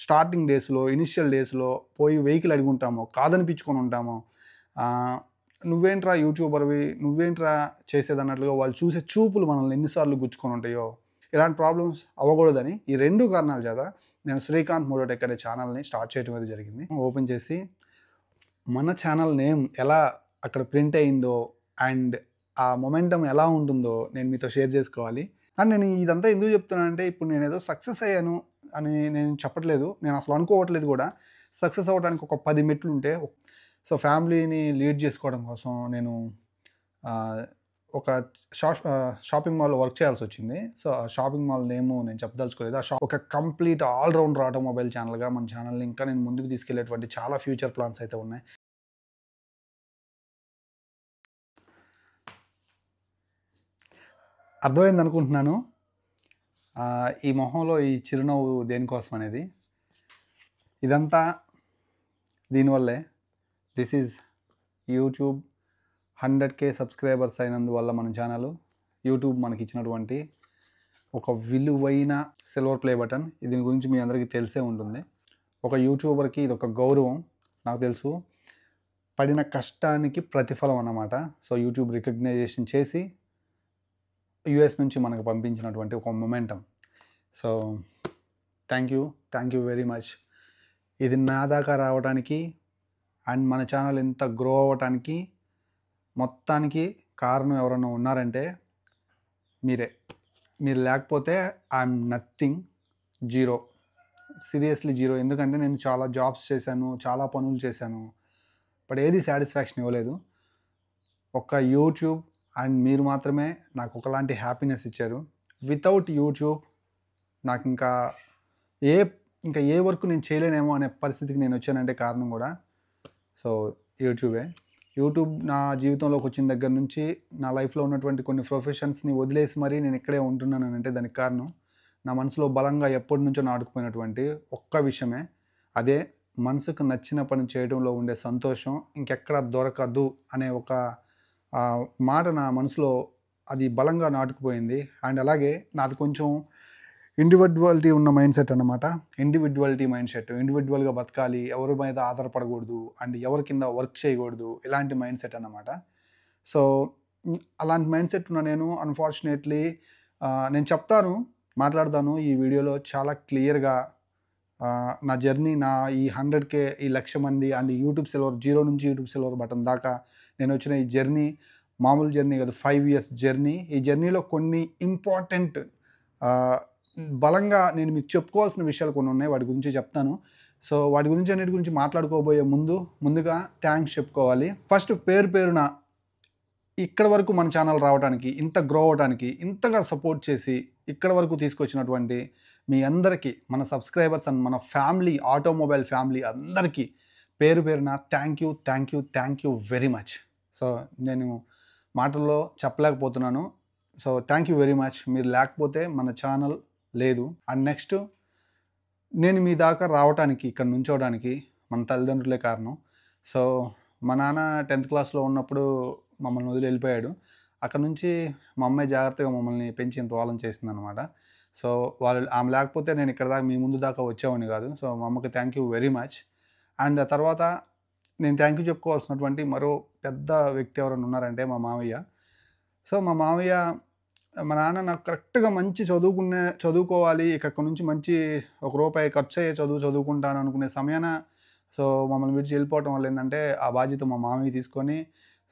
Starting డేస్‌లో, initial డేస్‌లో పోయి వెహికల్ అడిగుంటామో, కాదనిపించుకొని ఉంటామో. నువ్వేంట్రా యూట్యూబర్‌వి, నువ్వేంట్రా చేసేదన్నట్లుగా వాళ్ళు చూసే చూపులు మనల్ని ఎన్ని సార్లు గుచ్చుకొని ఉంటాయో. ఇలాంటి ప్రాబ్లమ్స్ అవ్వకూడదని ఈ 2 కారణాల చేత నేను శ్రీకాంత్ మోటోటెక్ అనే ఛానల్‌ని స్టార్ట్ చేయడం అనేది జరిగింది. ఓపెన్ చేసి మన ఛానల్ నేమ్ ఎలా అక్కడ ప్రింట్ అయిందో అండ్ ఆ మొమెంటమ్ ఎలా ఉంటుందో నేను మీతో షేర్ చేసుకోవాలి. అండ్ నేను ఇదంతా ఎందుకు చెప్తున్నానంటే ఇప్పుడు నేనేదో సక్సెస్ అయ్యాను అని నేను చెప్పట్లేదు. నేను అసలు అనుకోవట్లేదు కూడా. సక్సెస్ అవ్వడానికి ఒక 10 మెట్లుంటే సో, ఫ్యామిలీని లీడ్ చేసుకోవడం కోసం నేను ఒక షాపింగ్ మాల్‌లో వర్క్ చేయాల్సొచ్చింది. సో, ఆ షాపింగ్ మాల్ నేము నేను చెప్పదలుచుకోలేదు. ఒక కంప్లీట్ ఆల్ రౌండర్ ఆటోమొబైల్ ఛానల్‌గా మన ఛానల్‌ని ఇంకా నేను ముందుకు తీసుకెళ్ళేటువంటి చాలా ఫ్యూచర్ ప్లాన్స్ అయితే ఉన్నాయి. అర్థమైందనుకుంటున్నాను. ఈ మొహంలో ఈ చిరునవ్వు దేనికోసం అనేది. ఇదంతా దీనివల్లే. This is YouTube 100K subscribers అయినందువల్ల మన ఛానల్ యూట్యూబ్ మనకిచ్చినటువంటి ఒక విలువైన సిల్వర్ ప్లే బటన్. దీని గురించి మీ అందరికీ తెలిసే ఉంటుంది. ఒక యూట్యూబర్‌కి ఇదొక గౌరవం. నాకు తెలుసు. పడిన కష్టానికి ప్రతిఫలం అన్నమాట. సో, యూట్యూబ్ రికగ్నైజేషన్ చేసి యూఎస్ నుంచి మనకు పంపించినటువంటి ఒక momentum. So, thank you very much. ఇది నా దాకా రావడానికి అండ్ మన ఛానల్ ఇంత గ్రో అవ్వటానికి మొత్తానికి కారణం ఎవరైనా ఉన్నారంటే మీరే. మీరు లేకపోతే I'm nothing, zero. Seriously zero. ఎందుకంటే నేను చాలా జాబ్స్ చేశాను, చాలా పనులు చేశాను. బట్ ఏది సాటిస్ఫాక్షన్ ఇవ్వలేదు. ఒక్క యూట్యూబ్ అండ్ మీరు మాత్రమే నాకు ఒకలాంటి హ్యాపీనెస్ ఇచ్చారు. వితౌట్ యూట్యూబ్ నాకు ఇంకా ఏ వర్క్ నేను చేయలేనేమో అనే పరిస్థితికి నేను వచ్చానంటే కారణం కూడా సో యూట్యూబే. యూట్యూబ్ నా జీవితంలోకి వచ్చిన దగ్గర నుంచి నా లైఫ్లో ఉన్నటువంటి కొన్ని ప్రొఫెషన్స్ని వదిలేసి మరీ నేను ఇక్కడే ఉంటున్నానంటే దానికి కారణం నా మనసులో బలంగా ఎప్పటి నుంచో నాటుకుపోయినటువంటి ఒక్క విషయమే. అదే మనసుకు నచ్చిన పని చేయడంలో ఉండే సంతోషం ఇంకెక్కడ దొరకదు అనే ఒక మాట నా మనసులో అది బలంగా నాటుకుపోయింది. అండ్ అలాగే నాది కొంచెం ఇండివిడ్యువాలిటీ ఉన్న మైండ్ సెట్ అన్నమాట. ఇండివిడ్యువల్గా బతకాలి, ఎవరి మీద ఆధారపడకూడదు అండ్ ఎవరి కింద వర్క్ చేయకూడదు, ఇలాంటి మైండ్ సెట్ అన్నమాట. సో, అలాంటి మైండ్ సెట్ ఉన్న నేను అన్ఫార్చునేట్లీ నేను మాట్లాడతాను ఈ వీడియోలో చాలా క్లియర్గా నా జర్నీ, నా ఈ 100K, ఈ 1,00,000 మంది అండ్ యూట్యూబ్ సిల్వర్, 0 నుంచి యూట్యూబ్ సిల్వర్ బటన్ దాకా నేను వచ్చిన ఈ జర్నీ మామూలు జర్నీ కాదు, 5 years జర్నీ. ఈ జర్నీలో కొన్ని ఇంపార్టెంట్ బలంగా నేను మీకు చెప్పుకోవాల్సిన విషయాలు కొన్ని ఉన్నాయి. వాటి గురించి చెప్తాను. సో, వాటి గురించి అన్నిటి గురించి మాట్లాడుకోబోయే ముందుగా థ్యాంక్స్ చెప్పుకోవాలి. ఫస్ట్ పేరున ఇక్కడ వరకు మన ఛానల్ రావడానికి, ఇంత గ్రో అవ్వడానికి, ఇంతగా సపోర్ట్ చేసి ఇక్కడ వరకు తీసుకొచ్చినటువంటి మీ అందరికీ, మన సబ్స్క్రైబర్స్ అండ్ మన ఫ్యామిలీ, ఆటోమొబైల్ ఫ్యామిలీ అందరికీ పేరున thank you very much. So, నేను మాటల్లో చెప్పలేకపోతున్నాను. So, thank you very much. మీరు లేకపోతే మన ఛానల్ లేదు. అండ్ నెక్స్ట్ నేను మీ దాకా రావడానికి, ఇక్కడ నుంచోవడానికి మన తల్లిదండ్రులే కారణం. సో, మా నాన్న 10th క్లాస్లో ఉన్నప్పుడు మమ్మల్ని వదిలి వెళ్ళిపోయాడు. అక్కడ నుంచి మా అమ్మాయి జాగ్రత్తగా మమ్మల్ని పెంచి ఇంత వాళ్ళని చేసిందనమాట. సో, ఆమె లేకపోతే నేను ఇక్కడ దాకా మీ ముందు దాకా వచ్చేవాడిని కాదు. సో, మా అమ్మకి thank you very much. And ఆ తర్వాత నేను థ్యాంక్ యూ చెప్పుకోవాల్సినటువంటి మరో పెద్ద వ్యక్తి ఎవరైనా ఉన్నారంటే మా మామయ్య. సో, మా నాన్న నాకు కరెక్ట్గా మంచి చదువుకోవాలి, ఇక్కడ నుంచి మంచి ఒక రూపాయి ఖర్చు అయ్యే చదువుకుంటాను అనుకునే సమయాన సో మమ్మల్ని విడిచి వెళ్ళిపోవటం వల్ల ఏంటంటే ఆ బాధ్యత మా మామయ్య తీసుకొని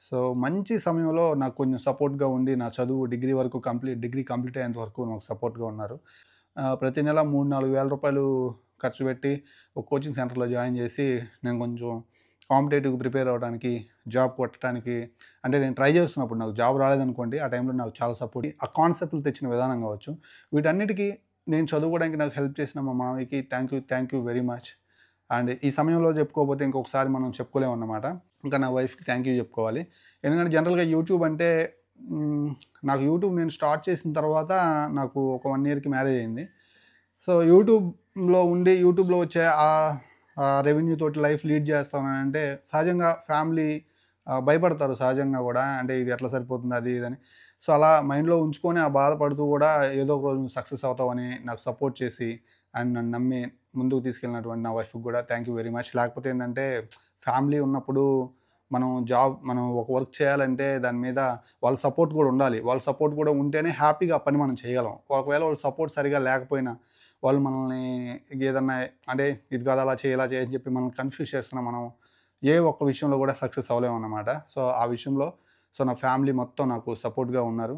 సో మంచి సమయంలో నాకు కొంచెం సపోర్ట్గా ఉండి నా చదువు డిగ్రీ కంప్లీట్ అయ్యేంత వరకు నాకు సపోర్ట్గా ఉన్నారు. ప్రతి నెల 3-4 వేల రూపాయలు ఖర్చు పెట్టి ఒక కోచింగ్ సెంటర్లో జాయిన్ చేసి నేను కొంచెం కాంపిటేటివ్కి ప్రిపేర్ అవ్వడానికి, జాబ్ కొట్టడానికి, అంటే నేను ట్రై చేస్తున్నప్పుడు నాకు జాబ్ రాలేదనుకోండి, ఆ టైంలో నాకు చాలా సపోర్ట్, ఆ కాన్సెప్ట్లు తెచ్చిన విధానం కావచ్చు, వీటన్నిటికీ నేను చదువుకోవడానికి నాకు హెల్ప్ చేసిన మా మామయ్యకి thank you very much. And ఈ సమయంలో చెప్పుకోకపోతే ఇంకొకసారి మనం చెప్పుకోలేమన్నమాట. ఇంకా నా వైఫ్కి థ్యాంక్ యూ చెప్పుకోవాలి. ఎందుకంటే జనరల్గా యూట్యూబ్ అంటే నాకు యూట్యూబ్ నేను స్టార్ట్ చేసిన తర్వాత నాకు ఒక 1 yearకి మ్యారేజ్ అయింది. సో యూట్యూబ్లో వచ్చే రెవెన్యూ తోటి లైఫ్ లీడ్ చేస్తానంటే సహజంగా ఫ్యామిలీ భయపడతారు సహజంగా కూడా. అంటే ఇది ఎట్లా సరిపోతుంది అది ఇదని. సో అలా మైండ్లో ఉంచుకొని బాధపడుతూ కూడా ఏదో ఒక రోజు సక్సెస్ అవుతావని నాకు సపోర్ట్ చేసి అండ్ నన్ను నమ్మి ముందుకు తీసుకెళ్ళినటువంటి నా వైఫ్‌కి కూడా థ్యాంక్ యూ వెరీ మచ్. లేకపోతే ఏందంటే ఫ్యామిలీ ఉన్నప్పుడు మనం ఒక వర్క్ చేయాలంటే దాని మీద వాళ్ళ సపోర్ట్ కూడా ఉండాలి. వాళ్ళ సపోర్ట్ కూడా ఉంటేనే హ్యాపీగా ఆ పని మనం చేయగలం. ఒకవేళ వాళ్ళ సపోర్ట్ సరిగ్గా లేకపోయినా వాళ్ళు మనల్ని ఏదన్నా అంటే ఇది కాదు అలా చేయి, ఇలా చేయి అని చెప్పి మనల్ని కన్‌ఫ్యూజ్ చేస్తున్నా మనం ఏ ఒక్క విషయంలో కూడా సక్సెస్ అవ్వలేమన్నమాట. సో, ఆ విషయంలో నా ఫ్యామిలీ మొత్తం నాకు సపోర్ట్‌గా ఉన్నారు.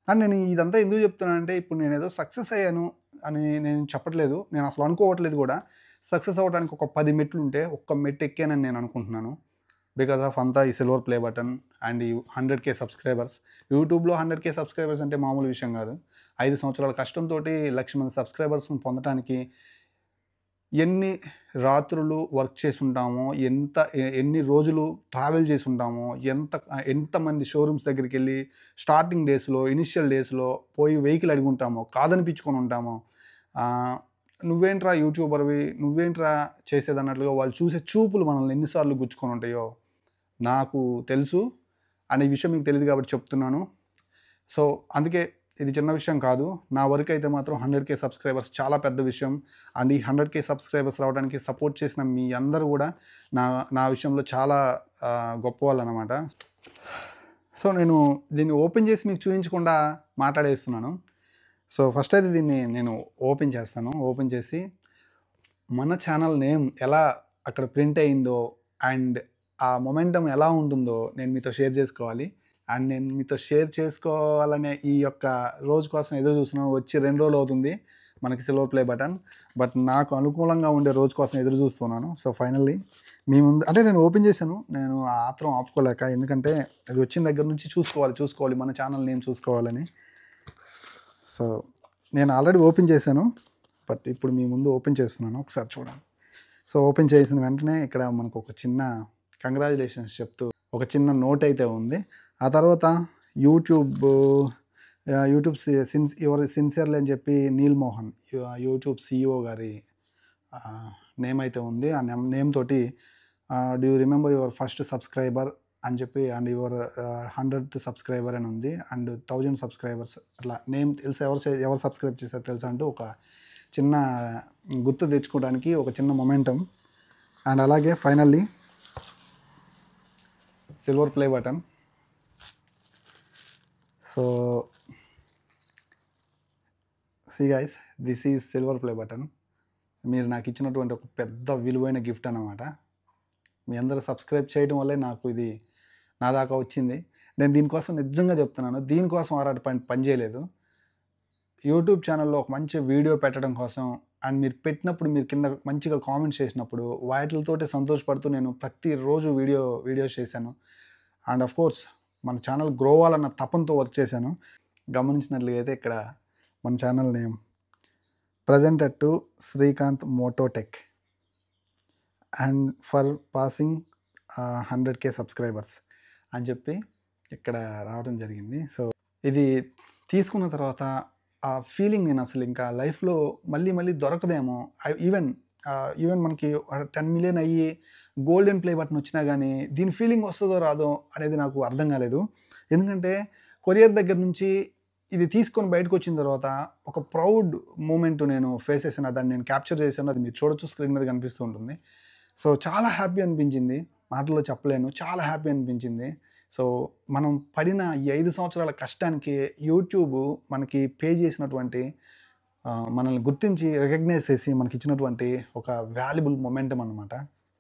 అండ్ నేను ఇదంతా ఎందుకు చెప్తున్నానంటే ఇప్పుడు నేనేదో సక్సెస్ అయ్యాను అని నేను చెప్పట్లేదు. నేను అసలు అనుకోవట్లేదు కూడా. సక్సెస్ అవ్వడానికి ఒక 10 మెట్లుంటే ఒక్క మెట్టు ఎక్కానని నేను అనుకుంటున్నాను. బికాస్ ఆఫ్ అంతా ఈ సిల్వర్ ప్లే బటన్ అండ్ ఈ 100,000 సబ్స్క్రైబర్స్. యూట్యూబ్‌లో 100,000 సబ్స్క్రైబర్స్ అంటే మామూలు విషయం కాదు. 5 సంవత్సరాల కష్టంతోటి 1,00,000 మంది సబ్స్క్రైబర్స్‌ని పొందటానికి ఎన్ని రాత్రులు వర్క్ చేసుంటామో, ఎన్ని రోజులు ట్రావెల్ చేసుంటామో, ఎంతమంది షోరూమ్స్ దగ్గరికెళ్ళి స్టార్టింగ్ డేస్‌లో, ఇనీషియల్ డేస్‌లో పోయి వెహికల్ అడిగుంటామో, కాదనిపించుకొని ఉంటామో. నువ్వేంట్రా యూట్యూబర్‌వి, నువ్వేంట్రా చేసేదన్నట్లుగా వాళ్ళు చూసే చూపులు మనల్ని ఎన్ని సార్లు గుచ్చుకొని ఉంటాయో నాకు తెలుసు. అనే విషయం మీకు తెలీదు కాబట్టి చెప్తున్నాను. సో, అందుకే ఇది చిన్న విషయం కాదు. నా వరకైతే మాత్రం 100,000 సబ్స్క్రైబర్స్ చాలా పెద్ద విషయం. అండ్ ఈ 100,000 సబ్స్క్రైబర్స్ రావడానికి సపోర్ట్ చేసిన మీ అందరూ గూడా నా నా విషయంలో చాలా గొప్పవాళ్ళనమాట. సో, నేను దీన్ని ఓపెన్ చేసి మీకు చూయించకుండా మాట్లాడేస్తున్నాను. సో, ఫస్ట్ అయితే దీన్ని నేను ఓపెన్ చేస్తాను. ఓపెన్ చేసి మన ఛానల్ నేమ్ ఎలా అక్కడ ప్రింట్ అయిందో అండ్ ఆ మొమెంటమ్ ఎలా ఉంటుందో నేను మీతో షేర్ చేసుకోవాలి. అండ్ నేను మీతో షేర్ చేసుకోవాలనే ఈ యొక్క రోజు కోసం ఎదురు చూస్తున్నాను. వచ్చి 2 రోజులు అవుతుంది మనకి సిల్వర్ ప్లే బటన్. బట్ నాకు అనుకూలంగా ఉండే రోజు కోసం ఎదురు చూస్తున్నాను. సో, ఫైనల్లీ మీ ముందు అంటే నేను ఓపెన్ చేశాను. నేను ఆ ఆత్రం ఆపుకోలేక. ఎందుకంటే అది వచ్చిన దగ్గర నుంచి చూసుకోవాలి మన ఛానల్ నేమ్ చూసుకోవాలని. సో, నేను ఆల్రెడీ ఓపెన్ చేశాను. బట్ ఇప్పుడు మీ ముందు ఓపెన్ చేస్తున్నాను. ఒకసారి చూడండి. సో, ఓపెన్ చేసిన వెంటనే ఇక్కడ మనకు ఒక చిన్న కంగ్రాచ్యులేషన్స్ చెప్తూ ఒక చిన్న నోట్ అయితే ఉంది. ఆ తర్వాత యూట్యూబ్ యువర్ సిన్సియర్లీ అని చెప్పి నీల్ మోహన్ యూట్యూబ్ CEO గారి నేమ్ అయితే ఉంది. ఆ నేమ్ తోటి do you remember your first subscriber అని చెప్పి అండ్ యువర్ 100th సబ్స్క్రైబర్ అని ఉంది. అండ్ 1000 సబ్స్క్రైబర్స్ అట్లా నేమ్ తెలుసు ఎవరు సబ్స్క్రైబ్ చేశారో తెలుసా అంటూ ఒక చిన్న గుర్తు తెచ్చుకోవడానికి ఒక చిన్న మొమెంటం. అండ్ అలాగే finally silver play button. So, see guys, this is silver play button. మీరు నాకు ఇచ్చినటువంటి ఒక పెద్ద విలువైన గిఫ్ట్ అన్నమాట. మీ అందరూ సబ్స్క్రైబ్ చేయడం వల్లే నాకు ఇది నా దాకా వచ్చింది. నేను దీనికోసం నిజంగా చెప్తున్నాను. దీనికోసం పని చేయలేదు. యూట్యూబ్ ఛానల్‌లో ఒక మంచి వీడియో పెట్టడం కోసం అండ్ మీరు పెట్టినప్పుడు మీరు కింద మంచిగా కామెంట్స్ చేసినప్పుడు వాటిలతోటి సంతోషపడుతూ నేను ప్రతిరోజు వీడియోస్ చేశాను. అండ్ ఆఫ్ కోర్స్ మన ఛానల్ గ్రో అవ్వాలన్న తపనతో వర్క్ చేశాను. గమనించినట్లయితే ఇక్కడ మన channel name presented to Srikanth Mototech and for passing 100,000 subscribers అని చెప్పి ఇక్కడ రావడం జరిగింది. సో, ఇది తీసుకున్న తర్వాత ఆ ఫీలింగ్ నేను అసలు ఇంకా లైఫ్‌లో మళ్ళీ దొరకదేమో. ఈవెన్ మనకి 10 మిలియన్ అయ్యి గోల్డెన్ ప్లే బటన్ వచ్చినా గానీ దీని ఫీలింగ్ వస్తదో రాదో అనేది నాకు అర్థం కాలేదు. ఎందుకంటే కొరియర్ దగ్గర నుంచి ఇది తీసుకొని బయటకొచ్చిన తర్వాత ఒక ప్రౌడ్ మూమెంట్ నేను ఫేస్ చేశాను. దాన్ని నేను క్యాప్చర్ చేశాను. అది మీరు చూడొచ్చు, స్క్రీన్ మీద కనిపిస్తూ ఉంటుంది. సో, చాలా హ్యాపీ అనిపించింది. మాటల్లో చెప్పలేను. చాలా హ్యాపీ అనిపించింది. సో, మనం పడిన ఈ 5 సంవత్సరాల కష్టానికి యూట్యూబ్ మనకి పే చేసినటువంటి మనల్ని గుర్తించి రికగ్నైజ్ చేసి మనకిచ్చినటువంటి ఒక వాల్యుబుల్ మొమెంటమ్ అనమాట.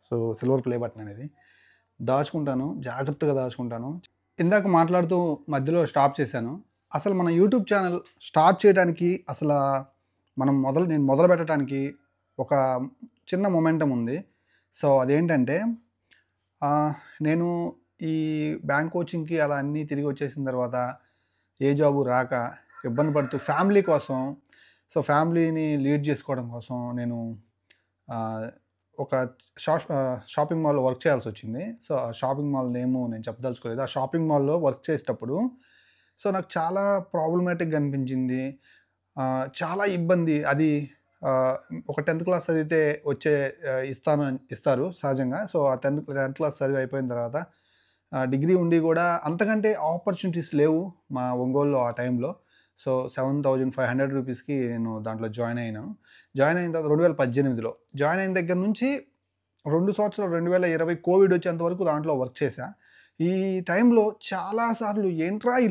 సో, సిల్వర్ ప్లే బటన్ అనేది దాచుకుంటాను. జాగ్రత్తగా దాచుకుంటాను. ఇందాక మాట్లాడుతూ మధ్యలో స్టాప్ చేశాను. అసలు మన యూట్యూబ్ ఛానల్ స్టార్ట్ చేయడానికి నేను మొదలుపెట్టడానికి ఒక చిన్న మొమెంటమ్ ఉంది. సో, అదేంటంటే నేను ఈ బ్యాంక్ కోచింగ్‌కి అలా అన్నీ తిరిగి వచ్చేసిన తర్వాత ఏ జాబు రాక ఇబ్బంది పడుతూ ఫ్యామిలీ కోసం ఫ్యామిలీని లీడ్ చేసుకోవడం కోసం నేను ఒక షాపింగ్ మాల్‌లో వర్క్ చేయాల్సొచ్చింది. సో, ఆ షాపింగ్ మాల్ నేము నేను చెప్పదలుచుకోలేదు. ఆ షాపింగ్ మాల్‌లో వర్క్ చేసేటప్పుడు సో, నాకు చాలా ప్రాబ్లమాటిక్‌గా అనిపించింది. చాలా ఇబ్బంది. అది ఒక 10th క్లాస్ చదివితే వచ్చే ఇస్తారు సహజంగా. సో, ఆ 10th క్లాస్ చదివి అయిపోయిన తర్వాత డిగ్రీ ఉండి కూడా అంతకంటే ఆపర్చునిటీస్ లేవు మా ఒంగోలులో ఆ టైంలో. సో, 7,500 రూపీస్‌కి నేను దాంట్లో జాయిన్ అయ్యాను. జాయిన్ అయిన తర్వాత 2018లో జాయిన్ అయిన దగ్గర నుంచి 2 సంవత్సరాలు 2020 కోవిడ్ వచ్చేంత వరకు దాంట్లో వర్క్ చేశా. ఈ టైంలో చాలా సార్లు ఏంట్రా ఈ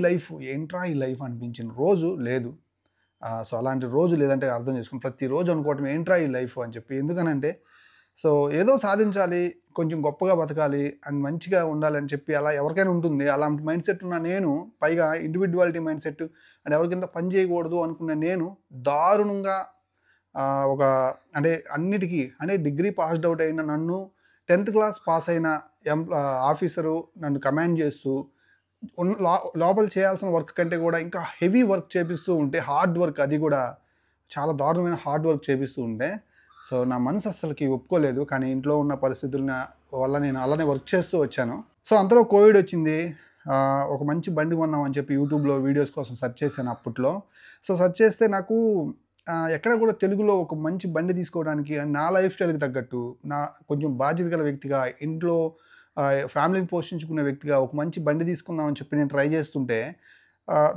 లైఫ్ అనిపించిన రోజు లేదు. సో, అలాంటి రోజు లేదంటే అర్థం చేసుకోండి. ప్రతిరోజు అనుకోవటం ఏంట్రా ఈ లైఫ్ అని చెప్పి. ఎందుకనంటే సో, ఏదో సాధించాలి, కొంచెం గొప్పగా బతకాలి అండ్ మంచిగా ఉండాలని చెప్పి అలా ఎవరికైనా ఉంటుంది. అలాంటి మైండ్‌సెట్ ఉన్న నేను, పైగా ఇండివిడ్యువాలిటీ మైండ్‌సెట్ అండ్ ఎవరి కింద పని చేయకూడదు అనుకున్న నేను దారుణంగా ఒక అంటే అన్నిటికి అంటే డిగ్రీ పాస్డ్ ఔట్ అయిన నన్ను 10థ్ క్లాస్ పాస్ అయిన ఆఫీసరు నన్ను కమాండ్ చేస్తూ లోపల చేయాల్సిన వర్క్ కంటే కూడా ఇంకా హెవీ వర్క్ చేపిస్తూ ఉంటే, హార్డ్ వర్క్ అది కూడా చాలా దారుణమైన హార్డ్ వర్క్ చేపిస్తూ ఉంటే, సో, నా మనసు అస్సలకి ఒప్పుకోలేదు. కానీ ఇంట్లో ఉన్న పరిస్థితుల వల్ల నేను అలానే వర్క్ చేస్తూ వచ్చాను. సో, అంతలో కోవిడ్ వచ్చింది. ఒక మంచి బండి కొందాం అని చెప్పి యూట్యూబ్‌లో వీడియోస్ కోసం సెర్చ్ చేశాను అప్పట్లో. సో, సెర్చ్ చేస్తే నాకు ఎక్కడ కూడా తెలుగులో ఒక మంచి బండి తీసుకోవడానికి అండ్ నా లైఫ్ స్టైల్‌కి తగ్గట్టు, కొంచెం బాధ్యత గల వ్యక్తిగా, ఇంట్లో ఫ్యామిలీని పోషించుకునే వ్యక్తిగా ఒక మంచి బండి తీసుకుందాం అని చెప్పి నేను ట్రై చేస్తుంటే,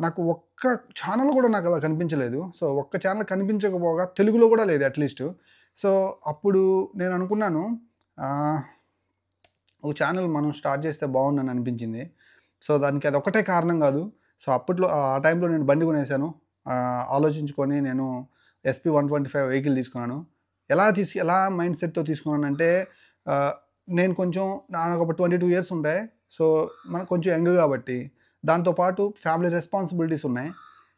నాకు ఒక్క ఛానల్ కూడా నాకు అలా కనిపించలేదు. సో, ఒక్క ఛానల్ కనిపించకపోగా తెలుగులో కూడా లేదు అట్‌లీస్ట్. సో, అప్పుడు నేను అనుకున్నాను ఒక ఛానల్ మనం స్టార్ట్ చేస్తే బాగుండని అనిపించింది. సో, దానికి అదొక్కటే కారణం కాదు. సో, అప్పట్లో ఆ టైంలో నేను బండి కొనేసాను. ఆలోచించుకొని నేను ఎస్‌పీ 125 వెహికల్ తీసుకున్నాను. ఎలా మైండ్ సెట్‌తో తీసుకున్నానంటే ఆహ్, నేను కొంచెం నాకొక 22 ఇయర్స్ ఉంటాయి. సో, మనకు కొంచెం యంగ్ కాబట్టి, దాంతో పాటు ఫ్యామిలీ రెస్పాన్సిబిలిటీస్ ఉన్నాయి.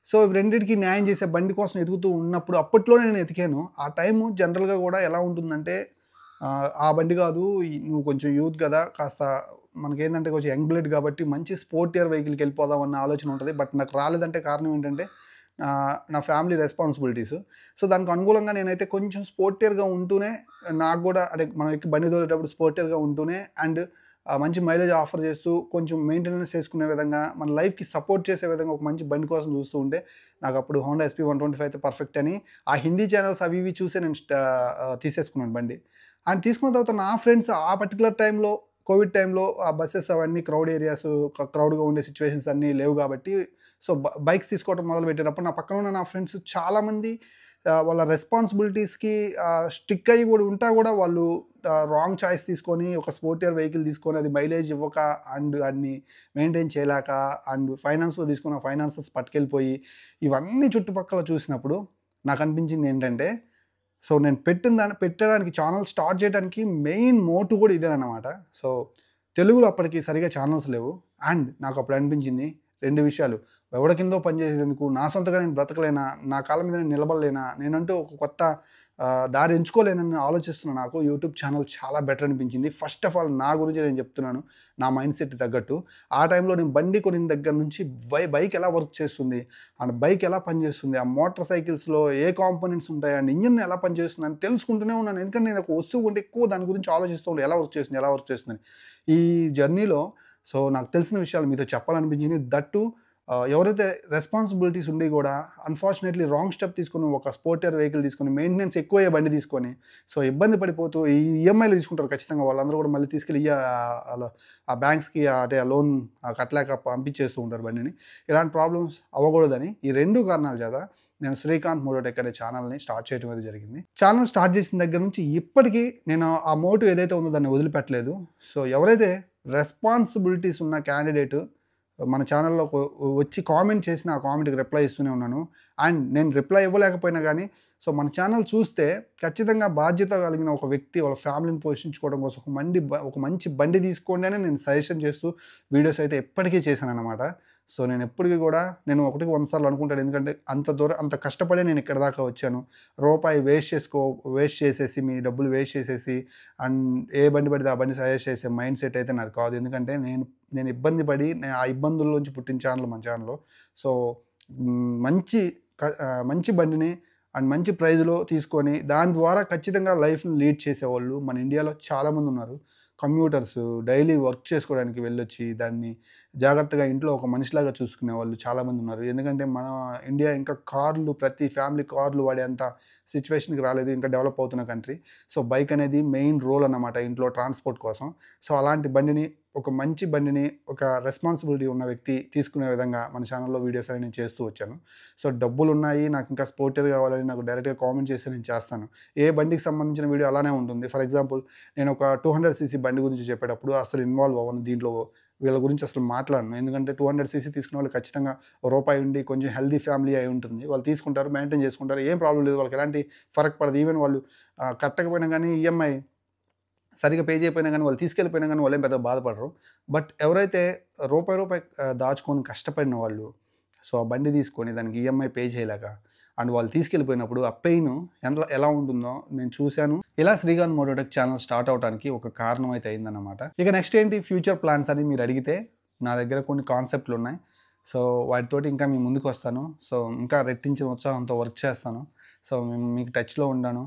సో, ఇవి రెండిటికి న్యాయం చేసే బండి కోసం ఎతుకుతూ ఉన్నప్పుడు అప్పట్లోనే నేను ఎతికాను. ఆ టైము జనరల్‌గా కూడా ఎలా ఉంటుందంటే ఆ బండి కాదు, నువ్వు కొంచెం యూత్ కదా! కాస్త మనకేందంటే కొంచెం యంగ్ బ్లడ్ కాబట్టి మంచి స్పోర్టియర్ వెహికల్‌కి వెళ్ళిపోదాం అన్న ఆలోచన ఉంటది. బట్ నాకు రాలేదంటే కారణం ఏంటంటే నా ఫ్యామిలీ రెస్పాన్సిబిలిటీస్. సో, దానికి అనుకూలంగా నేనైతే కొంచెం స్పోర్టియర్‌గా ఉంటూనే, నాకు గూడా అంటే మనం ఎక్కి బండి తోలేటప్పుడు స్పోర్టియర్‌గా ఉంటూనే అండ్ మంచి మైలేజ్ ఆఫర్ చేస్తూ, కొంచెం మెయింటెనెన్స్ చేసుకునే విధంగా, మన లైఫ్‌కి సపోర్ట్ చేసే విధంగా ఒక మంచి బండి కోసం చూస్తూ ఉంటే, నాకప్పుడు హోండా ఎస్‌పీ 125 అయితే పర్ఫెక్ట్ అని ఆ హిందీ ఛానెల్స్ అవి ఇవి చూసే నేను తీసేసుకున్నాను బండి. అండ్ తీసుకున్న తర్వాత నా ఫ్రెండ్స్ ఆ పర్టిక్యులర్ టైంలో కోవిడ్ టైంలో ఆ బసెస్ అవన్నీ క్రౌడ్ ఏరియాస్, క్రౌడ్‌గా ఉండే సిట్యుయేషన్స్ అన్నీ లేవు కాబట్టి, సో, బైక్స్ తీసుకోవడం మొదలుపెట్టారప్పుడు నా పక్కన ఉన్న నా ఫ్రెండ్స్ చాలామంది వాళ్ళ రెస్పాన్సిబిలిటీస్‌కి స్టిక్ అయ్యి కూడా ఉంటా కూడా వాళ్ళు రాంగ్ చాయిస్ తీసుకొని ఒక స్పోర్టియర్ వెహికల్ తీసుకొని అది మైలేజ్ ఇవ్వక అండ్ అన్ని మెయింటైన్ చేయలేక అండ్ ఫైనాన్స్‌లో తీసుకున్న ఫైనాన్సెస్ పట్టుకెళ్ళిపోయి, ఇవన్నీ చుట్టుపక్కల చూసినప్పుడు నాకు అనిపించింది ఏంటంటే, సో, నేను పెట్టడానికి ఛానల్ స్టార్ట్ చేయడానికి మెయిన్ మోటివ్ కూడా ఇదేనన్నమాట. సో, తెలుగులో అప్పటికి సరిగ్గా ఛానల్స్ లేవు. అండ్ నాకు అప్పుడు అనిపించింది 2 విషయాలు. ఎవడి కిందో పనిచేసేదెందుకు? నా సొంతగా నేను బ్రతకలేనా? నా కాళ్ళ మీద నేను నిలబడలేనా? నేనంటూ ఒక కొత్త దారి ఎంచుకోలేనని ఆలోచిస్తున్న నాకు యూట్యూబ్ ఛానల్ చాలా బెటర్ అనిపించింది. ఫస్ట్ ఆఫ్ ఆల్ నా గురించి నేను చెప్తున్నాను. నా మైండ్ సెట్‌కి తగ్గట్టు. ఆ టైంలో నేను బండి కొనిన దగ్గర నుంచి బైక్ ఎలా వర్క్ చేస్తుంది? అండ్ బైక్ ఎలా పనిచేస్తుంది? ఆ మోటార్ సైకిల్స్‌లో ఏ కాంపోనెంట్స్ ఉంటాయి? అండ్ ఇంజిన్ ఎలా పనిచేస్తుందని తెలుసుకుంటూనే ఉన్నాను. ఎందుకంటే నేను ఒక వస్తువు కొంటే ఎక్కువ దాని గురించి ఆలోచిస్తూ ఉంటాను. ఎలా వర్క్ చేస్తుంది? ఎలా వర్క్ చేస్తుందని. ఈ జర్నీలో సో, నాకు తెలిసిన విషయాలు మీతో చెప్పాలనిపించింది. దట్ టూ ఎవరైతే రెస్పాన్సిబిలిటీస్ ఉండి కూడా అన్‌ఫార్చునేట్‌లీ రాంగ్ స్టెప్ తీసుకొని ఒక స్పోర్టియర్ వెహికల్ తీసుకొని మెయింటెనెన్స్ ఎక్కువయ్యే బండి తీసుకొని, సో, ఇబ్బంది పడిపోతూ ఈ ఈఎంఐలు తీసుకుంటారు ఖచ్చితంగా. వాళ్ళందరూ కూడా మళ్ళీ తీసుకెళ్ళి ఆ బ్యాంక్స్‌కి అంటే ఆ లోన్ కట్టలేక పంపించేస్తూ ఉంటారు బండిని. ఇలాంటి ప్రాబ్లమ్స్ అవ్వకూడదని ఈ 2 కారణాల చేత నేను శ్రీకాంత్ మోటోటెక్ అనే ఛానల్‌ని స్టార్ట్ చేయడం అనేది జరిగింది. ఛానల్ స్టార్ట్ చేసిన దగ్గర నుంచి ఇప్పటికి నేను ఆ మోటివ్ ఏదైతే ఉందో దాన్ని వదిలిపెట్టలేదు. సో, ఎవరైతే రెస్పాన్సిబిలిటీస్ ఉన్న క్యాండిడేట్ మన ఛానల్‌లో వచ్చి కామెంట్ చేసిన ఆ కామెంట్‌కి రిప్లై ఇస్తూనే ఉన్నాను. అండ్ నేను రిప్లై ఇవ్వలేకపోయినా గానీ, సో, మన ఛానల్ చూస్తే ఖచ్చితంగా బాధ్యత కలిగిన ఒక వ్యక్తి వాళ్ళ ఫ్యామిలీని పోషించుకోవడం కోసం ఒక మంచి బండి తీసుకోండి అని నేను సజెషన్ చేస్తూ వీడియోస్ అయితే ఎప్పటికీ చేశాననమాట. సో, నేను ఎప్పటికి కూడా నేను ఒకటికి 100 సార్లు అనుకుంటాను. ఎందుకంటే అంత కష్టపడి నేను ఇక్కడి దాకా వచ్చాను. రూపాయి వేస్ట్ చేసేసి, మీ డబ్బులు వేస్ట్ చేసేసి అండ్ ఏ బండి పడితే ఆ బండి సజెస్ట్ చేసే మైండ్ సెట్ అయితే నాది కాదు. ఎందుకంటే నేను ఇబ్బంది పడి ఆ ఇబ్బందుల్లోంచి పుట్టిన ఛానల్ మన ఛానల్. సో, మంచి బండిని అండ్ మంచి ప్రైజ్‌లో తీసుకొని దాని ద్వారా ఖచ్చితంగా లైఫ్‌ని లీడ్ చేసేవాళ్ళు మన ఇండియాలో చాలామంది ఉన్నారు. కమ్యూటర్స్ డైలీ వర్క్ చేసుకోవడానికి వెళ్ళొచ్చి దాన్ని జాగ్రత్తగా ఇంట్లో ఒక మనిషిలాగా చూసుకునేవాళ్ళు చాలామంది ఉన్నారు. ఎందుకంటే మన ఇండియా ఇంకా ప్రతి ఫ్యామిలీ కార్లు వాడేంత సిచ్యువేషన్‌కి రాలేదు. ఇంకా డెవలప్ అవుతున్న కంట్రీ. సో, బైక్ అనేది మెయిన్ రోల్ అన్నమాట ఇంట్లో ట్రాన్స్‌పోర్ట్ కోసం. సో, అలాంటి బండిని ఒక మంచి బండిని ఒక రెస్పాన్సిబిలిటీ ఉన్న వ్యక్తి తీసుకునే విధంగా మన ఛానెల్‌లో వీడియోస్ అనేవి నేను చేస్తూ వచ్చాను. సో, డబ్బులున్నాయి, నాకింకా స్పోర్టివ్ కావాలని నాకు డైరెక్ట్‌గా కామెంట్ చేస్తే నేను చేస్తాను. ఏ బండికి సంబంధించిన వీడియో అలానే ఉంటుంది. ఫర్ ఎగ్జాంపుల్ నేను ఒక 200 సీసీ బండి గురించి చెప్పేటప్పుడు అసలు ఇన్వాల్వ్ అవ్వను దీంట్లో. వీళ్ళ గురించి అసలు మాట్లాడను. ఎందుకంటే 200 సీసీ తీసుకున్న వాళ్ళు ఖచ్చితంగా రూపాయి ఉండి కొంచెం హెల్తీ ఫ్యామిలీ అయి ఉంటుంది. వాళ్ళు తీసుకుంటారు, మెయింటైన్ చేసుకుంటారు. ఏం ప్రాబ్లమ్ లేదు. వాళ్ళకి ఎలాంటి ఫరక్ పడదు. ఈవెన్ వాళ్ళు కట్టకపోయినా గానీ ఈఎంఐ సరిగ్గా పే చేయకపోయినా గానీ, వాళ్ళు తీసుకెళ్ళిపోయినా గానీ వాళ్ళేం పెద్దగా బాధపడరు. బట్ ఎవరైతే రూపాయి దాచుకొని కష్టపడిన వాళ్ళు, సో, ఆ బండి తీసుకొని దానికి ఈఎంఐ పే చేయలేక అండ్ వాళ్ళు తీసుకెళ్ళిపోయినప్పుడు ఆ పెయిన్ ఎలా ఉంటుందో నేను చూశాను. ఇలా శ్రీకాంత్ మోటోటెక్ ఛానల్ స్టార్ట్ అవ్వడానికి ఒక కారణం అయితే అయిందన్నమాట. ఇక నెక్స్ట్ ఏంటి ఫ్యూచర్ ప్లాన్స్ అని మీరు అడిగితే, నా దగ్గర కొన్ని కాన్సెప్ట్‌లున్నాయి. సో, వాటితోటి ఇంకా మీ ముందుకొస్తాను. సో, ఇంకా రెట్టించిన ఉత్సాహంతో వర్క్ చేస్తాను. సో, మీకు టచ్‌లో ఉంటాను.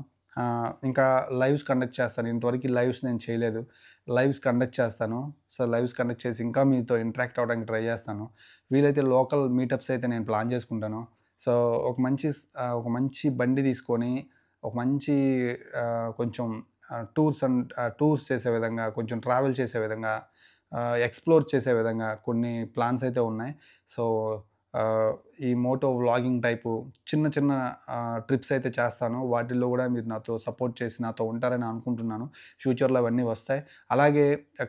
ఇంకా లైవ్స్ కండక్ట్ చేస్తాను. ఇంతవరకు లైవ్స్ నేను చేయలేదు. లైవ్స్ కండక్ట్ చేస్తాను. సో, లైవ్స్ కండక్ట్ చేసి ఇంకా మీతో ఇంటరాక్ట్ అవ్వడానికి ట్రై చేస్తాను. వీలైతే లోకల్ మీటప్స్ అయితే నేను ప్లాన్ చేసుకుంటాను. సో, ఒక మంచి బండి తీసుకొని, ఒక మంచి కొంచెం టూర్స్ చేసే విధంగా, కొంచెం ట్రావెల్ చేసే విధంగా, ఎక్స్‌ప్లోర్ చేసే విధంగా కొన్ని ప్లాన్స్ అయితే ఉన్నాయి. సో, ఆహ్, ఈ మోటో వ్లాగింగ్ టైపు చిన్న చిన్న ట్రిప్స్ అయితే చేస్తాను. వాటిల్లో గూడా మీరు నాతో సపోర్ట్ చేసి నాతో ఉంటారని అనుకుంటున్నాను. ఫ్యూచర్‌లో అవన్నీ వస్తాయి. అలాగే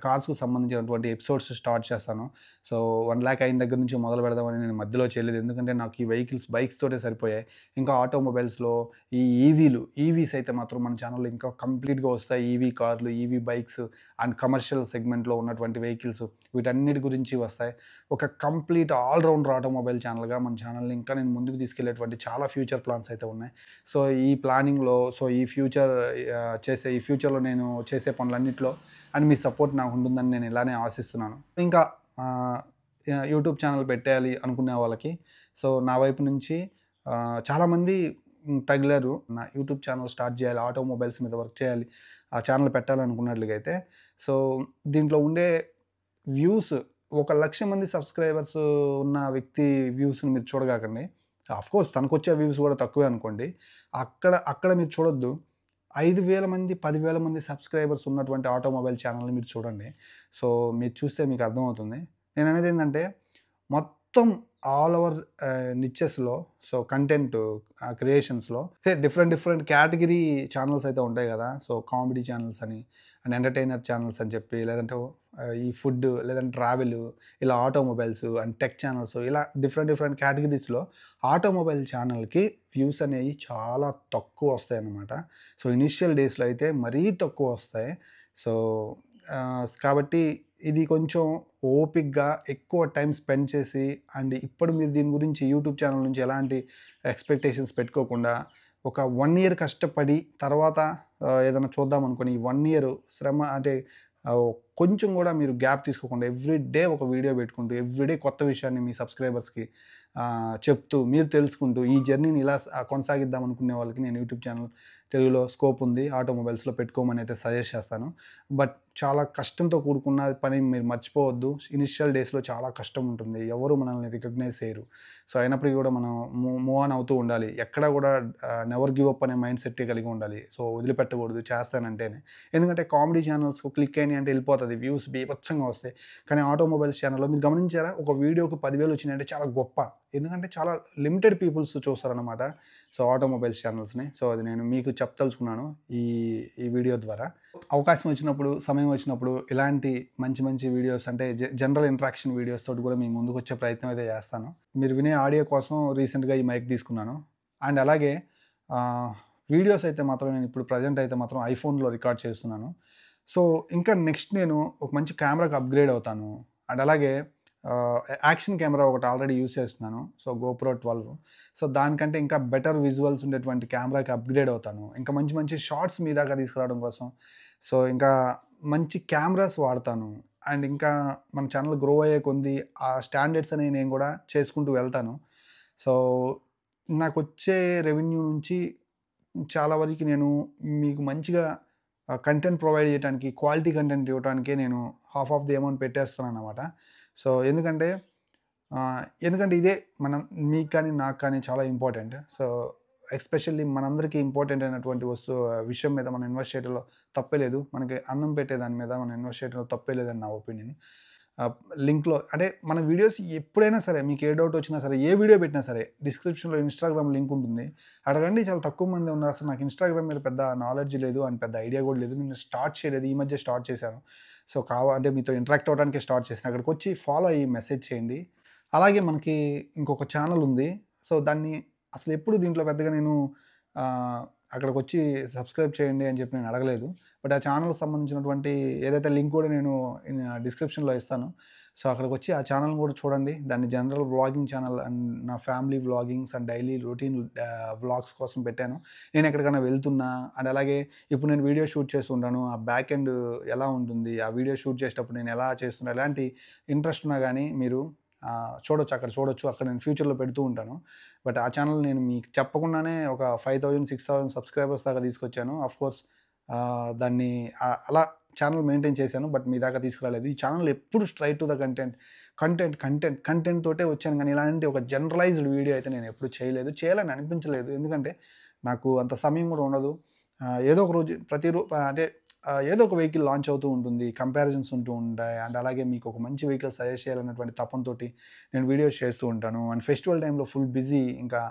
కార్స్‌కు సంబంధించినటువంటి ఎపిసోడ్స్ స్టార్ట్ చేస్తాను. సో, 1,00,000 అయిన దగ్గర నుంచి మొదలు పెడదామని నేను మధ్యలో చేయలేదు. ఎందుకంటే నాకు ఈ బైక్స్ తోటే సరిపోయాయి. ఇంకా ఆటోమొబైల్స్‌లో ఈ ఈవీస్ అయితే మాత్రం మన ఛానెల్‌లో ఇంకా కంప్లీట్‌గా వస్తాయి. ఈవీ కార్లు, ఈవీ బైక్స్ అండ్ కమర్షియల్ సెగ్మెంట్‌లో ఉన్నటువంటి వెహికల్స్ వీటన్నిటి గురించి వస్తాయి. ఒక కంప్లీట్ ఆల్ రౌండర్ ఆటోమొబైల్ ఛానల్‌గా మన ఛానెల్‌ని ఇంకా నేను ముందుకు తీసుకెళ్ళేటువంటి చాలా ఫ్యూచర్ ప్లాన్స్ అయితే ఉన్నాయి. సో, ఈ ప్లానింగ్‌లో ఈ ఫ్యూచర్‌లో నేను చేసే పనులన్నిట్లో అండ్ మీ సపోర్ట్ నాకు ఉంటుందని నేను ఇలానే ఆశిస్తున్నాను. ఇంకా ఆహ్, యూట్యూబ్ ఛానల్ పెట్టేయాలి అనుకునే వాళ్ళకి సో, నా వైపు నుంచి చాలామంది తగిలారు. నా యూట్యూబ్ ఛానల్ స్టార్ట్ చేయాలి, ఆటోమొబైల్స్ మీద వర్క్ చేయాలి, ఆ ఛానల్ పెట్టాలనుకున్నట్లుగైతే సో, దీంట్లో ఉండే వ్యూస్ 1,00,000 మంది సబ్స్క్రైబర్స్ ఉన్న వ్యక్తి వ్యూస్‌ని మీరు చూడగాకండి. ఆఫ్‌కోర్స్ తనకొచ్చే వ్యూస్ గూడా తక్కువే అనుకోండి. అక్కడ మీరు చూడొద్దు. 5,000 మంది, 10,000 మంది సబ్స్క్రైబర్స్ ఉన్నటువంటి ఆటోమొబైల్ ఛానల్‌ని మీరు చూడండి. సో, మీరు చూస్తే మీకు అర్థమవుతుంది. నేననేదేంటంటే మొత్తం ఆల్ ఓవర్ నిచెస్‌లో సో, కంటెంట్ క్రియేషన్స్‌లో డిఫరెంట్ కేటగిరీ ఛానెల్స్ అయితే ఉంటాయి గదా! సో, కామెడీ ఛానెల్స్ అని అండ్ ఎంటర్‌టైనర్ ఛానెల్స్ అని చెప్పి లేదంటే ఈ ఫుడ్ లేదంటే ట్రావెలు ఇలా ఆటోమొబైల్స్ అండ్ టెక్ ఛానెల్స్ ఇలా డిఫరెంట్ కేటగిరీస్‌లో ఆటోమొబైల్ ఛానెల్‌కి వ్యూస్ అనేవి చాలా తక్కువ వస్తాయన్నమాట. సో, ఇనీషియల్ డేస్‌లో అయితే మరీ తక్కువ వస్తాయి. సో, కాబట్టి ఇది కొంచెం ఓపికగా ఎక్కువ టైం స్పెండ్ చేసి అండ్ ఇప్పుడు మీరు దీని గురించి యూట్యూబ్ ఛానల్ నుంచి ఎలాంటి ఎక్స్‌పెక్టేషన్స్ పెట్టుకోకుండా ఒక 1 ఇయర్ కష్టపడి తర్వాత ఏదైనా చూద్దాం అనుకోని ఈ 1 ఇయర్ శ్రమ అంటే ఆహ్, కొంచెం గూడా మీరు గ్యాప్ తీసుకోకుండా ఎవ్రీ డే ఒక వీడియో పెట్టుకుంటూ, ఎవ్రీ డే కొత్త విషయాన్ని మీ సబ్స్క్రైబర్స్‌కి చెప్తూ, మీరు తెలుసుకుంటూ ఈ జర్నీని ఇలా కొనసాగిద్దాం అనుకునే వాళ్ళకి నేను యూట్యూబ్ ఛానల్ తెలుగులో స్కోప్ ఉంది. ఆటోమొబైల్స్‌లో పెట్టుకోమని అయితే సజెస్ట్ చేస్తాను. బట్ చాలా కష్టంతో కూడుకున్న పని మీరు మర్చిపోవద్దు. ఇనిషియల్ డేస్‌లో చాలా కష్టం ఉంటుంది. ఎవరు మనల్ని రికగ్నైజ్ చేయరు. సో, అయినప్పటికీ కూడా మనం మూవ్ ఆన్ అవుతూ ఉండాలి. ఎక్కడా కూడా నెవర్ గివ్ అప్ అనే మైండ్ సెట్టే కలిగి ఉండాలి. సో, వదిలిపెట్టకూడదు చేస్తానంటేనే. ఎందుకంటే కామెడీ ఛానల్స్ క్లిక్ అయినాయి అంటే వెళ్ళిపోతది. వ్యూస్ బీభత్సంగా వస్తాయి. కానీ ఆటోమొబైల్స్ ఛానల్‌లో మీరు గమనించారా? ఒక వీడియోకి 10,000 వచ్చినాయంటే చాలా గొప్ప. ఎందుకంటే చాలా లిమిటెడ్ పీపుల్స్ చూస్తారనమాట. సో, ఆటోమొబైల్స్ ఛానల్స్‌ని. సో, అది నేను మీకు చెప్పదలుచుకున్నాను ఈ ఈ వీడియో ద్వారా. అవకాశం వచ్చినప్పుడు, సమయం వచ్చినప్పుడు ఇలాంటి మంచి వీడియోస్ అంటే జనరల్ ఇంటరాక్షన్ వీడియోస్ తోటి కూడా మీ ముందుకొచ్చే ప్రయత్నం అయితే చేస్తాను. మీరు వినే ఆడియో కోసం రీసెంట్‌గా ఈ మైక్ తీసుకున్నాను. అండ్ అలాగే ఆహ్, వీడియోస్ అయితే మాత్రం నేను ఇప్పుడు ప్రెజెంట్ అయితే మాత్రం ఐఫోన్‌లో రికార్డ్ చేస్తున్నాను. సో, ఇంకా నెక్స్ట్ నేను ఒక మంచి కెమెరాకి అప్‌గ్రేడ్ అవుతాను. అండ్ అలాగే యాక్షన్ కెమెరా ఒకటి ఆల్రెడీ యూజ్ చేస్తున్నాను. So, GoPro 12. సో, దానికంటే ఇంకా బెటర్ విజువల్స్ ఉండేటువంటి కెమెరాకి అప్‌గ్రేడ్ అవుతాను. ఇంకా మంచి షాట్స్ మీ దాకా తీసుకురావడం కోసం. సో, ఇంకా మంచి కెమెరాస్ వాడతాను. అండ్ ఇంకా మన ఛానెల్ గ్రో అయ్యే కొంది ఆ స్టాండర్డ్స్ అనేవి నేను కూడా చేసుకుంటూ వెళ్తాను. సో, నాకొచ్చే రెవెన్యూ నుంచి చాలా వరకి నేను మీకు మంచిగా కంటెంట్ ప్రొవైడ్ చేయటానికి, క్వాలిటీ కంటెంట్ ఇవ్వటానికే నేను హాఫ్ ఆఫ్ ది అమౌంట్ పెట్టేస్తున్నాననమాట. సో, ఎందుకంటే ఇదే మీకు కానీ, నాకు కానీ చాలా ఇంపార్టెంట్. సో, ఎస్పెషల్లీ మనందరికీ ఇంపార్టెంట్ అయినటువంటి విషయం మీద మనం ఇన్వెస్ట్ చేయడంలో తప్పే లేదు. మనకి అన్నం పెట్టే దాని మీద మనం ఇన్వెస్ట్ చేయడంలో తప్పే లేదని నా ఒపీనియన్. లింక్‌లో అంటే మన వీడియోస్ ఎప్పుడైనా సరే మీకు ఏ డౌట్ వచ్చినా సరే, ఏ వీడియో పెట్టినా సరే డిస్క్రిప్షన్‌లో ఇన్‌స్టాగ్రామ్ లింక్ ఉంటుంది. అక్కడ రండి, చాలా తక్కువ మందే ఉన్నారు. అసలు నాకు ఇన్‌స్టాగ్రామ్ మీద పెద్ద నాలెడ్జ్ లేదు అండ్ పెద్ద ఐడియా కూడా లేదు. నేను స్టార్ట్ చేయలేదు. ఈ మధ్య స్టార్ట్ చేశాను. సో, అంటే మీతో ఇంటరాక్ట్ అవ్వడానికే స్టార్ట్ చేశాను. అక్కడికొచ్చి ఫాలో అయ్యి మెసేజ్ చేయండి. అలాగే మనకి ఇంకొక ఛానెల్ ఉంది. సో, దాన్ని అసలెప్పుడు దీంట్లో పెద్దగా నేను ఆహ్, అక్కడికొచ్చి సబ్స్క్రైబ్ చేయండి అని చెప్పి నేను అడగలేదు. బట్ ఆ ఛానెల్‌కి సంబంధించినటువంటి ఏదైతే లింక్ కూడా నేను డిస్క్రిప్షన్‌లో ఇస్తాను. సో, అక్కడికొచ్చి ఆ ఛానెల్‌ని కూడా చూడండి. దాన్ని జనరల్ వ్లాగింగ్ ఛానెల్ అండ్ నా family vloggings and daily routine vlogs కోసం పెట్టాను. నేను ఎక్కడికైనా వెళ్తున్నా అండ్ అలాగే ఇప్పుడు నేను వీడియో షూట్ చేస్తుంటాను. ఆ బ్యాక్ ఎండ్ ఎలా ఉంటుంది? ఆ వీడియో షూట్ చేసేటప్పుడు నేను ఎలా చేస్తున్నా? ఎలాంటి ఇంట్రెస్ట్ ఉన్నా గానీ మీరు చూడొచ్చు. అక్కడ చూడొచ్చు. అక్కడ నేను ఫ్యూచర్‌లో పెడుతూ ఉంటాను. బట్ ఆ ఛానెల్ నేను మీకు చెప్పకుండానే ఒక 5000, 6000 సబ్స్క్రైబర్స్ దాకా తీసుకొచ్చాను. ఆఫ్‌కోర్స్ దాన్ని అలా ఛానెల్ మెయింటైన్ చేశాను. బట్ మీ దాకా తీసుకురాలేదు. ఈ ఛానెల్ ఎప్పుడు స్ట్రెయిట్ టు ద కంటెంట్ తోటే వచ్చాను గానీ, ఇలాంటి ఒక జనరలైజ్డ్ వీడియో అయితే నేను ఎప్పుడు చేయలేదు. చేయాలని అనిపించలేదు. ఎందుకంటే నాకు అంత సమయం కూడా ఉండదు. ఏదో ఒక రోజు అంటే ఏదో ఒక వెహికల్ లాంచ్ అవుతూ ఉంటుంది. కంపారిజన్స్ ఉంటూ ఉంటాయి. అండ్ అలాగే మీకు ఒక మంచి వెహికల్ సజెస్ట్ చేయాలన్నటువంటి తపనతోటి నేను వీడియోస్ చేస్తూ ఉంటాను. అండ్ ఫెస్టివల్ టైంలో ఫుల్ బిజీ. ఇంకా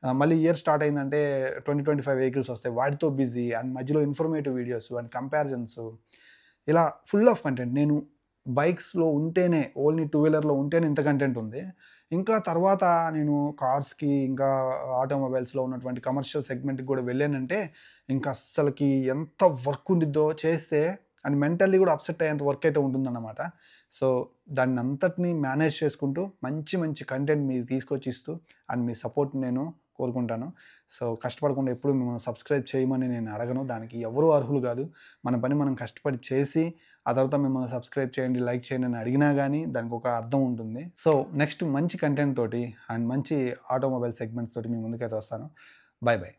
మళ్ళీ ఇయర్ స్టార్ట్ అయిందంటే 2025 వెహికల్స్ వస్తాయి. వాటితో బిజీ అండ్ మధ్యలో ఇన్ఫర్మేటివ్ వీడియోస్ అండ్ కంపారిజన్స్ ఇలా ఫుల్ ఆఫ్ కంటెంట్. నేను బైక్స్‌లో ఉంటేనే, ఓన్లీ టూ వీలర్‌లో ఉంటేనే ఇంత కంటెంట్ ఉంది. ఇంకా తర్వాత నేను కార్స్‌కి, ఇంకా ఆటోమొబైల్స్‌లో ఉన్నటువంటి కమర్షియల్ సెగ్మెంట్‌కి కూడా వెళ్ళానంటే, ఇంక అస్సలకి ఎంత వర్క్ ఉండిద్దో చేస్తే అండ్ మెంటల్లీ కూడా అప్సెట్ అయ్యేంత వర్క్ అయితే ఉంటుందన్నమాట. సో, దాన్నంతటిని మేనేజ్ చేసుకుంటూ మంచి మంచి కంటెంట్ మీకు తీసుకొచ్చి ఇస్తూ అండ్ మీ సపోర్ట్ నేను కోరుకుంటాను. సో, కష్టపడకుండా ఎప్పుడు మిమ్మల్ని సబ్స్క్రైబ్ చేయమని నేను అడగను. దానికి ఎవరు అర్హులు కాదు. మన పని మనం కష్టపడి చేసి, ఆ తర్వాత మిమ్మల్ని సబ్స్క్రైబ్ చేయండి, లైక్ చేయండి అని అడిగినా గానీ దానికొక అర్థం ఉంటుంది. సో, నెక్స్ట్ మంచి కంటెంట్ తోటి అండ్ మంచి ఆటోమొబైల్ సెగ్మెంట్స్ తోటి మీ ముందుకైతే వస్తాను. బై.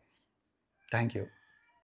Thank you.